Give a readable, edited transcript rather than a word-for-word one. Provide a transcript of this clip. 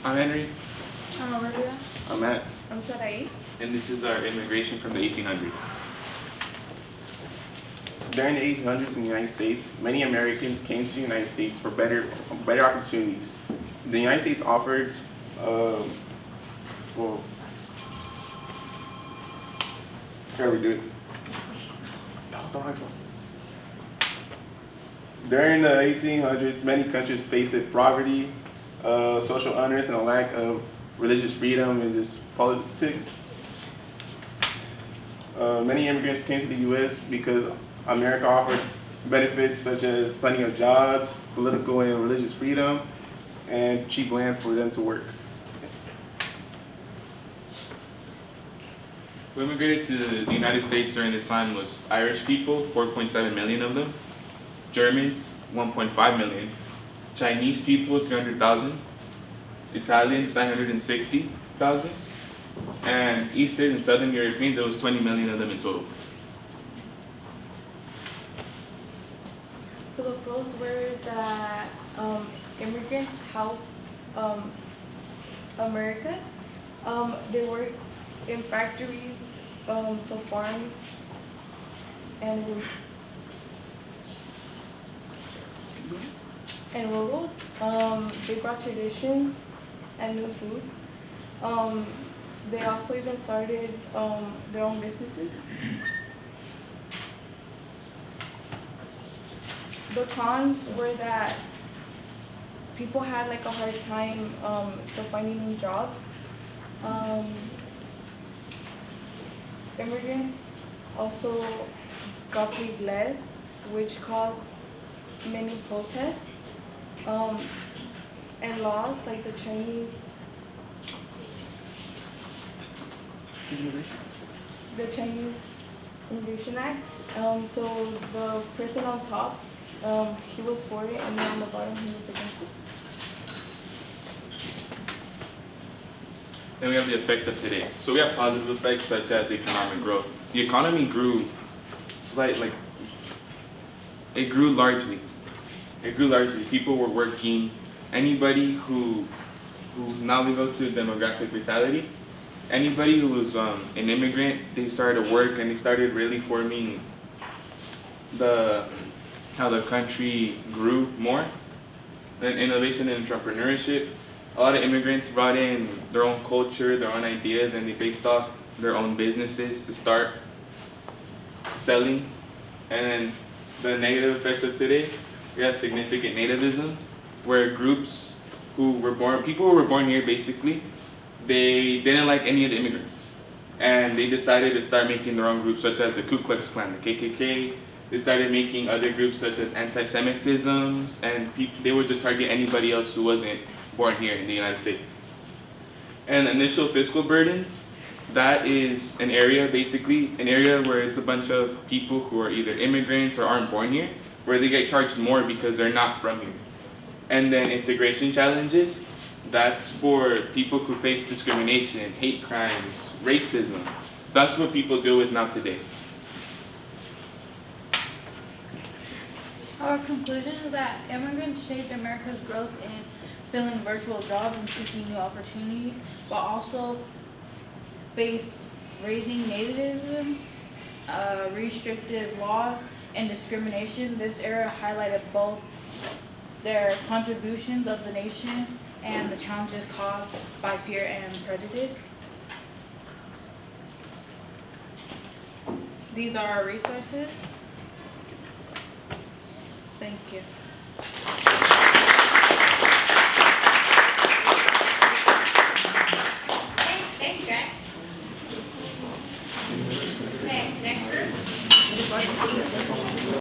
I'm Henry, I'm Olivia. I'm Matt. I'm Sarai. and this is our immigration from the 1800s. During the 1800s in the United States, many Americans came to the United States for better opportunities. The United States offered, well, here we do it. During the 1800s, many countries faced poverty, social unrest, and a lack of religious freedom and just politics. Many immigrants came to the U.S. because America offered benefits such as plenty of jobs, political and religious freedom, and cheap land for them to work. Who immigrated to the United States during this time was Irish people, 4.7 million of them, Germans, 1.5 million, Chinese people, 300,000, Italians, 960,000, and Eastern and Southern Europeans, there was 20 million of them in total. So the pros were that immigrants helped America. They worked in factories, so farms, and rural. They brought traditions and new foods. They also even started their own businesses. The cons were that people had like a hard time still finding new jobs. Immigrants also got paid less, which caused many protests. And laws like the Chinese Immigration Act. So the person on top, he was for it, and then on the bottom he was against it. Then we have the effects of today. So we have positive effects such as economic growth. The economy grew it grew largely. People were working. Anybody who now we go to demographic vitality. Anybody who was an immigrant, they started to work and they started really forming how the country grew more. Then innovation and entrepreneurship. A lot of immigrants brought in their own culture, their own ideas, and they based off their own businesses to start selling. And then the negative effects of today, we have significant nativism, where people who were born here basically, they didn't like any of the immigrants. And they decided to start making their own groups, such as the Ku Klux Klan, the KKK. They started making other groups such as anti-Semitism, and they would just target anybody else who wasn't born here in the United States. And initial fiscal burdens, that is an area where it's a bunch of people who are either immigrants or aren't born here, where they get charged more because they're not from here. And then integration challenges, that's for people who face discrimination, hate crimes, racism. That's what people deal with now today. Our conclusion is that immigrants shaped America's growth in filling virtual jobs and seeking new opportunities, but also faced raising nativism, restrictive laws, and discrimination. This era highlighted both their contributions of the nation and the challenges caused by fear and prejudice. These are our resources. Thank you.